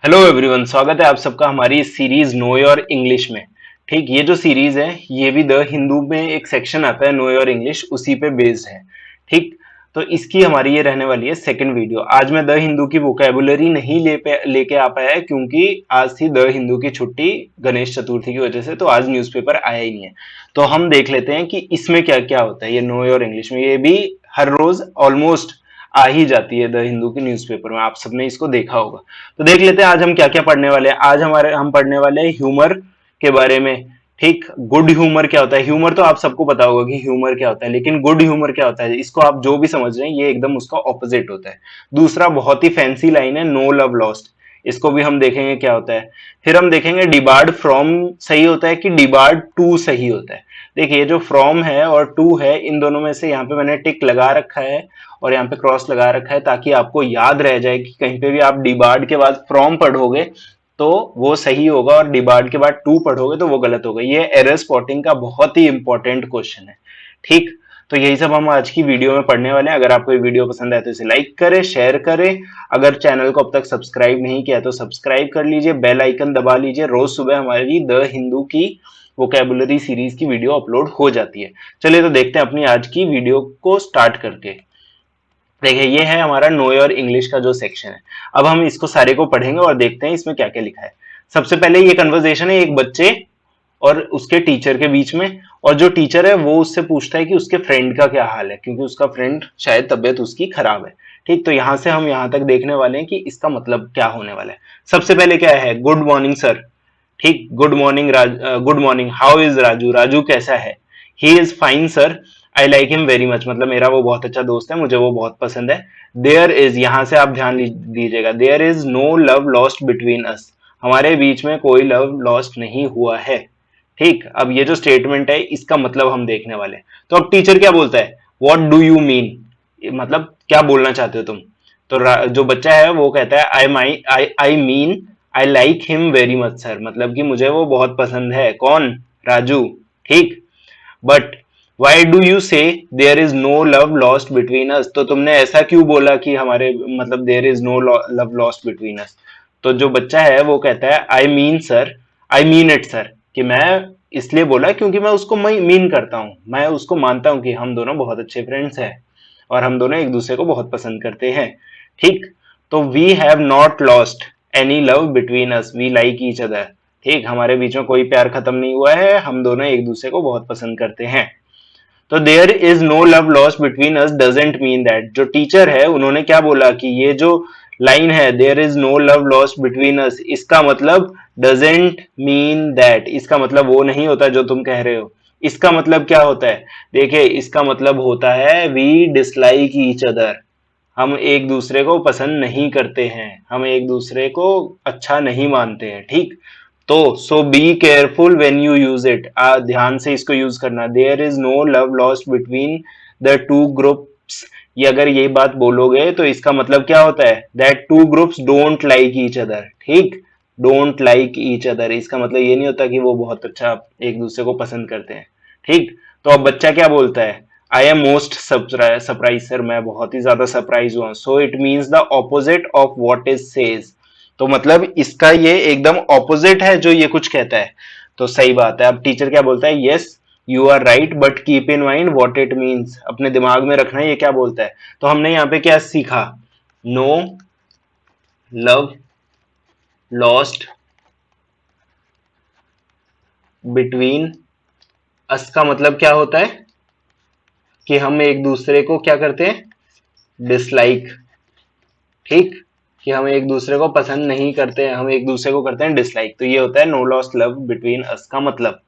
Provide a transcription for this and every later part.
Hello everyone, स्वागत है आप सबका हमारी इस सीरीज नो योर इंग्लिश में। ठीक, ये जो सीरीज है ये भी द हिंदू में एक सेक्शन आता है नो योर इंग्लिश, उसी पे बेस्ड है। ठीक, तो इसकी हमारी ये रहने वाली है सेकंड वीडियो। आज मैं द हिंदू की वोकेबुलरी नहीं लेके आ पाया है क्योंकि आज थी द हिंदू की छुट्टी गणेश चतुर्थी की वजह से, तो आज न्यूज़पेपर आया ही नहीं है। तो हम देख लेते हैं कि इसमें क्या क्या होता है। ये नो योर इंग्लिश में ये भी हर रोज ऑलमोस्ट आ ही जाती है द हिंदू के न्यूज़पेपर में, आप सबने इसको देखा होगा। तो देख लेते हैं आज हम क्या क्या पढ़ने वाले हैं। आज हम पढ़ने वाले हैं ह्यूमर के बारे में। ठीक, गुड ह्यूमर क्या होता है। ह्यूमर तो आप सबको पता होगा कि ह्यूमर क्या होता है, लेकिन गुड ह्यूमर क्या होता है इसको आप जो भी समझ रहे हैं ये एकदम उसका ऑपोजिट होता है। दूसरा बहुत ही फैंसी लाइन है नो लव लॉस्ट, इसको भी हम देखेंगे क्या होता है। फिर हम देखेंगे डिबार्ड फ्रॉम सही होता है कि डिबार्ड टू सही होता है। देखिए जो फ्रॉम है और टू है, इन दोनों में से यहाँ पे मैंने टिक लगा रखा है और यहाँ पे क्रॉस लगा रखा है ताकि आपको याद रह जाए कि कहीं पे भी आप डिबार्ड के बाद फ्रॉम पढ़ोगे तो वो सही होगा और डिबार्ड के बाद टू पढ़ोगे तो वो गलत होगा। ये एरर स्पॉटिंग का बहुत ही इंपॉर्टेंट क्वेश्चन है। ठीक, तो यही सब हम आज की वीडियो में पढ़ने वाले हैं। अगर आपको ये वीडियो पसंद आए तो इसे लाइक करें, शेयर करें। अगर चैनल को अब तक सब्सक्राइब नहीं किया तो सब्सक्राइब कर लीजिए, बेल आइकन दबा लीजिए। रोज सुबह हमारी द हिंदू की वोकेबुलरी सीरीज की वीडियो अपलोड हो जाती है। चलिए तो देखते हैं अपनी आज की वीडियो को स्टार्ट करके। देखिए ये है हमारा नो योर इंग्लिश का जो सेक्शन है। अब हम इसको सारे को पढ़ेंगे और देखते हैं इसमें क्या क्या लिखा है। सबसे पहले ये कन्वर्सेशन है एक बच्चे और उसके टीचर के बीच में, और जो टीचर है वो उससे पूछता है कि उसके फ्रेंड का क्या हाल है, क्योंकि उसका फ्रेंड शायद तबीयत उसकी खराब है। ठीक, तो यहां से हम यहां तक देखने वाले हैं कि इसका मतलब क्या होने वाला है। सबसे पहले क्या है, गुड मॉर्निंग सर। ठीक, good morning good morning, how is Raju, Raju कैसा है। He is fine sir, I like him very much, मतलब मेरा वो बहुत अच्छा दोस्त है, मुझे वो बहुत पसंद है। देयर इज, यहां से आप ध्यान दीजिएगा, there is no love lost between us, हमारे बीच में कोई लव लॉस्ट नहीं हुआ है। ठीक, अब ये जो स्टेटमेंट है इसका मतलब हम देखने वाले हैं। तो अब टीचर क्या बोलता है, वॉट डू यू मीन, मतलब क्या बोलना चाहते हो तुम। तो जो बच्चा है वो कहता है I mean I like him very much sir, मतलब कि मुझे वो बहुत पसंद है। कौन, राजू। ठीक, but why do you say there is no love lost between us, तो तुमने ऐसा क्यों बोला कि हमारे मतलब there is no love lost between us. तो जो बच्चा है वो कहता है I mean sir, I mean it sir, कि मैं इसलिए बोला क्योंकि मैं उसको मीन करता हूँ, मैं उसको मानता हूँ कि हम दोनों बहुत अच्छे फ्रेंड्स हैं और हम दोनों एक दूसरे को बहुत पसंद करते हैं। ठीक, तो we have not lost any love between us, we like each other. ठीक, हमारे बीच में कोई प्यार खत्म नहीं हुआ है, हम दोनों एक दूसरे को बहुत पसंद करते हैं। तो there is no love lost between us doesn't mean that, जो टीचर है उन्होंने क्या बोला कि ये जो लाइन है there is no love lost between us, इसका मतलब डजेंट मीन दैट, इसका मतलब वो नहीं होता जो तुम कह रहे हो। इसका मतलब क्या होता है, देखिए इसका मतलब होता है वी डिसलाइक ईच अदर, हम एक दूसरे को पसंद नहीं करते हैं, हम एक दूसरे को अच्छा नहीं मानते हैं। ठीक, तो so be careful when you use it, ध्यान से इसको यूज करना। There is no love lost between the two groups, ये अगर ये बात बोलोगे तो इसका मतलब क्या होता है, that two groups don't like each other. ठीक, डोंट लाइक ईच अदर, इसका मतलब ये नहीं होता कि वो बहुत अच्छा एक दूसरे को पसंद करते हैं। ठीक, तो अब बच्चा क्या बोलता है, I am most surprise sir, मैं बहुत ही ज्यादा सरप्राइज हुआ। So it means the opposite of what is says, तो मतलब इसका ये एकदम ऑपोजिट है जो ये कुछ कहता है। तो सही बात है। अब टीचर क्या बोलता है, yes you are right but keep in mind what it means, अपने दिमाग में रखना ये क्या बोलता है। तो हमने यहाँ पे क्या सीखा, no love lost between us का मतलब क्या होता है कि हम एक दूसरे को क्या करते हैं, डिसलाइक। ठीक, कि हम एक दूसरे को पसंद नहीं करते हैं, हम एक दूसरे को करते हैं डिसलाइक, तो ये होता है no lost love between us का मतलब।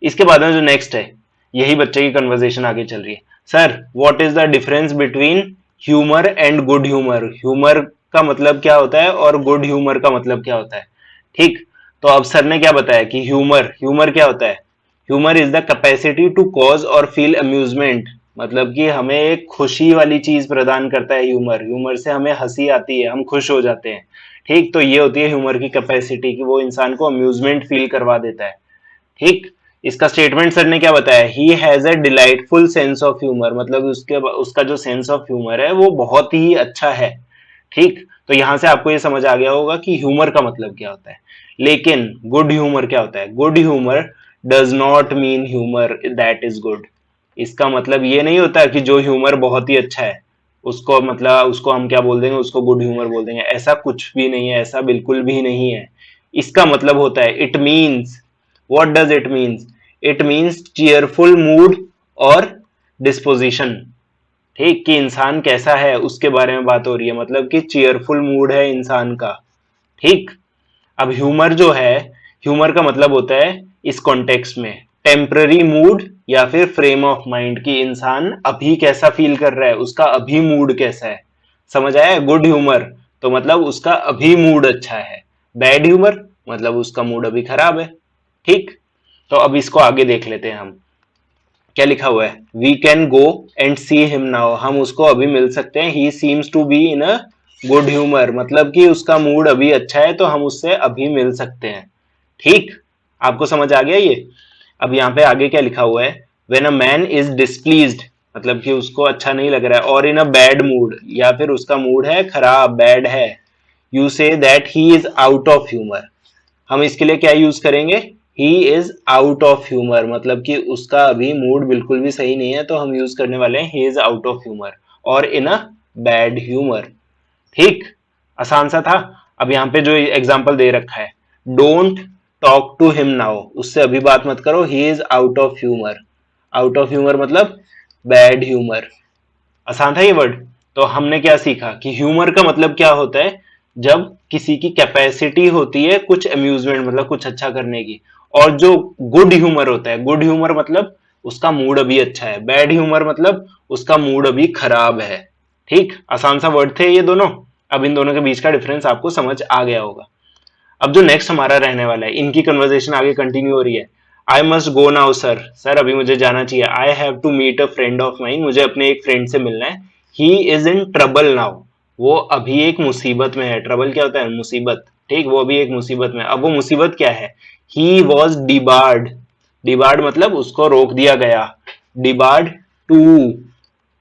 इसके बाद में जो नेक्स्ट है, यही बच्चे की कन्वर्सेशन आगे चल रही है। Sir what is the difference between humour and good humour, humour का मतलब क्या होता है और गुड ह्यूमर का मतलब क्या होता है। ठीक, तो अब सर ने क्या बताया कि ह्यूमर, ह्यूमर क्या होता है, humour is the capacity to cause और फील अम्यूजमेंट, मतलब कि हमें एक खुशी वाली चीज प्रदान करता है ह्यूमर, ह्यूमर से हमें हंसी आती है, हम खुश हो जाते हैं। ठीक, तो ये होती है ह्यूमर की कैपेसिटी कि वो इंसान को अम्यूजमेंट फील करवा देता है। ठीक, इसका स्टेटमेंट सर ने क्या बताया, he has a delightful sense of humour, मतलब उसका जो सेंस ऑफ ह्यूमर है वो बहुत ही अच्छा है। ठीक, तो यहां से आपको ये समझ आ गया होगा कि ह्यूमर का मतलब क्या होता है। लेकिन गुड ह्यूमर क्या होता है? Good humour does not mean humour that is good. इसका मतलब ये नहीं होता कि जो ह्यूमर बहुत ही अच्छा है उसको मतलब उसको हम क्या बोल देंगे, उसको गुड ह्यूमर बोल देंगे। ऐसा कुछ भी नहीं है, ऐसा बिल्कुल भी नहीं है। इसका मतलब होता है, it means, what does it means? It means cheerful mood और डिस्पोजिशन। ठीक, कि इंसान कैसा है उसके बारे में बात हो रही है, मतलब कि चीयरफुल मूड है इंसान का। ठीक। अब ह्यूमर जो है, ह्यूमर का मतलब होता है इस कॉन्टेक्स्ट में टेम्पररी मूड या फिर फ्रेम ऑफ माइंड, कि इंसान अभी कैसा फील कर रहा है, उसका अभी मूड कैसा है। समझ आया? गुड ह्यूमर तो मतलब उसका अभी मूड अच्छा है, बैड ह्यूमर मतलब उसका मूड अभी खराब है। ठीक। तो अब इसको आगे देख लेते हैं हम, क्या लिखा हुआ है? We can go and see him now, हम उसको अभी मिल सकते हैं। He seems to be in a good humour, मतलब कि उसका मूड अभी अच्छा है तो हम उससे अभी मिल सकते हैं। ठीक, आपको समझ आ गया ये? अब यहाँ पे आगे क्या लिखा हुआ है? When a man is displeased, मतलब कि उसको अच्छा नहीं लग रहा है, और इन अ बैड मूड, या फिर उसका मूड है खराब, बैड है, you say that he is out of humour. हम इसके लिए क्या यूज करेंगे? ही इज आउट ऑफ ह्यूमर, मतलब कि उसका अभी मूड बिल्कुल भी सही नहीं है, तो हम यूज करने वाले हैं ही इज आउट ऑफ ह्यूमर और इन अ बैड ह्यूमर। ठीक, आसान सा था। अब यहाँ पे जो एग्जाम्पल दे रखा है, don't talk to him now, उससे अभी बात मत करो, he is out of humour. Out of humour मतलब बैड ह्यूमर। आसान था ये वर्ड। तो हमने क्या सीखा कि ह्यूमर का मतलब क्या होता है? जब किसी की कैपेसिटी होती है कुछ अम्यूजमेंट, मतलब कुछ अच्छा करने की। और जो गुड ह्यूमर होता है, गुड ह्यूमर मतलब उसका मूड अभी अच्छा है, बैड ह्यूमर मतलब उसका मूड अभी खराब है। ठीक, आसान सा वर्ड थे ये दोनों। अब इन दोनों के बीच का डिफरेंस आपको समझ आ गया होगा। अब जो नेक्स्ट हमारा रहने वाला है, इनकी कन्वर्सेशन आगे कंटिन्यू हो रही है। I must go now sir, sir अभी मुझे जाना चाहिए। I have to meet a friend of mine, मुझे अपने एक फ्रेंड से मिलना है। He is in trouble now, वो अभी एक मुसीबत में है। ट्रबल क्या होता है? मुसीबत। ठीक, वो अभी एक मुसीबत में। अब वो मुसीबत क्या है? ही वॉज डिबार्ड, डिबार्ड मतलब उसको रोक दिया गया, debarred to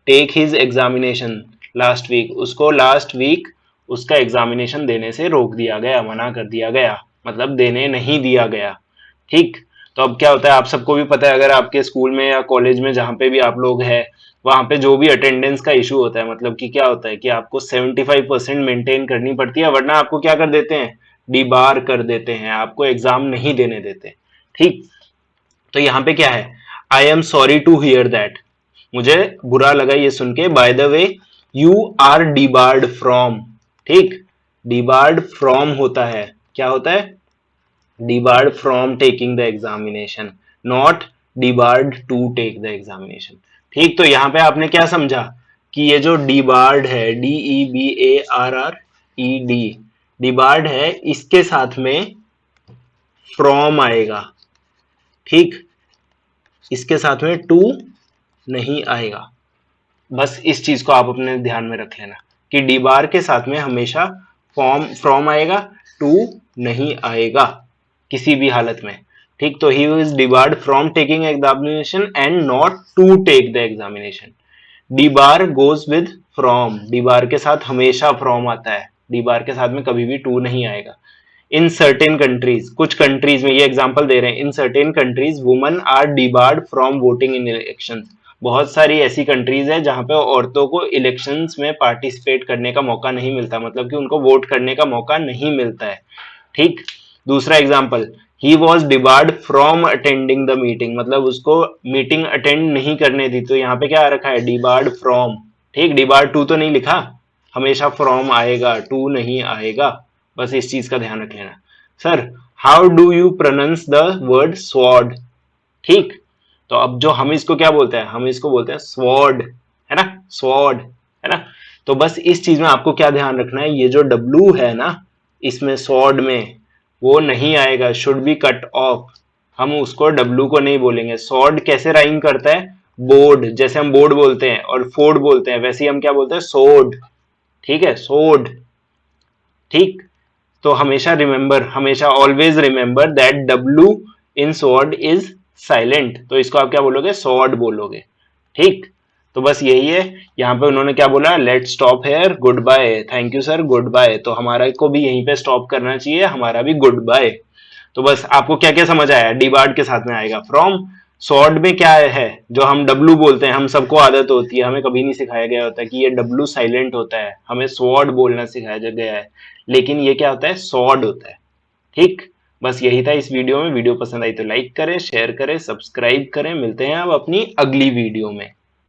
take his examination last week, उसको लास्ट वीक उसका एग्जामिनेशन देने से रोक दिया गया, मना कर दिया गया, मतलब देने नहीं दिया गया। ठीक। तो अब क्या होता है, आप सबको भी पता है, अगर आपके स्कूल में या कॉलेज में जहां पे भी आप लोग हैं, वहां पे जो भी अटेंडेंस का इशू होता है, मतलब कि क्या होता है कि आपको 75% मेंटेन करनी पड़ती है, वरना आपको क्या कर देते हैं? डिबार कर देते हैं, आपको एग्जाम नहीं देने देते। ठीक। तो यहाँ पे क्या है? I am sorry to hear that, मुझे बुरा लगा ये सुन के। By the way you are debarred from. ठीक, डिबार्ड फ्रॉम होता है, क्या होता है? Debarred from taking the examination, not debarred to take the examination. ठीक, तो यहां पे आपने क्या समझा कि ये जो डिबार्ड है, DEBARRED, डिबार्ड है, इसके साथ में फ्रॉम आएगा। ठीक, इसके साथ में टू नहीं आएगा। बस इस चीज को आप अपने ध्यान में रख लेना कि डी बार के साथ में हमेशा फॉर्म फ्रॉम आएगा, टू नहीं आएगा किसी भी हालत में। ठीक, तो he is debarred from taking examination and not to take the examination. Debar goes with from, debar के साथ हमेशा फ्रॉम आता है, डी बार के साथ में कभी भी टू नहीं आएगा। इन सर्टेन कंट्रीज, कुछ कंट्रीज में, ये एग्जांपल दे रहे हैं, in certain countries women are debarred from voting in elections. बहुत सारी ऐसी कंट्रीज है जहां पे औरतों को इलेक्शंस में पार्टिसिपेट करने का मौका नहीं मिलता, मतलब कि उनको वोट करने का मौका नहीं मिलता है। ठीक। दूसरा example, he was debarred from attending the meeting, मतलब उसको मीटिंग अटेंड नहीं करने दी, तो यहाँ पे क्या आ रखा है? Debarred from. ठीक, डिबार्ड टू तो नहीं लिखा, हमेशा फ्रॉम आएगा, टू नहीं आएगा। बस इस चीज का ध्यान रख लेना। Sir how do you pronounce the word sword? ठीक, तो अब जो हम इसको क्या बोलते हैं? हम इसको बोलते हैं स्वॉर्ड, है ना? स्वॉर्ड, है ना? तो बस इस चीज में आपको क्या ध्यान रखना है, ये जो डब्लू है ना इसमें स्वॉर्ड में, वो नहीं आएगा, शुड बी कट ऑफ। हम उसको डब्लू को नहीं बोलेंगे। स्वॉर्ड कैसे राइम करता है? बोर्ड, जैसे हम बोर्ड बोलते हैं और फोर्ड बोलते हैं, वैसे ही हम क्या बोलते हैं? सोड। ठीक है, सोड। ठीक, तो हमेशा रिमेंबर, हमेशा always remember that W in sword is silent, तो इसको आप क्या बोलोगे? स्वॉर्ड बोलोगे। ठीक, तो बस यही है। यहाँ पे उन्होंने क्या बोला, let stop here, good bye, thank you sir, good bye. तो हमारा को भी यहीं पे स्टॉप करना चाहिए, हमारा भी गुड बाय। तो बस आपको क्या क्या समझ आया, डी बार्ड के साथ में आएगा फ्रॉम। सॉर्ड में क्या है, जो हम डब्लू बोलते हैं, हम सबको आदत होती है, हमें कभी नहीं सिखाया गया होता कि ये डब्लू साइलेंट होता है, हमें स्वॉर्ड बोलना सिखाया गया है, लेकिन ये क्या होता है, सॉर्ड होता है। ठीक, बस यही था इस वीडियो में। वीडियो पसंद आई तो लाइक करें, शेयर करें, सब्सक्राइब करें। मिलते हैं अब अपनी अगली वीडियो में।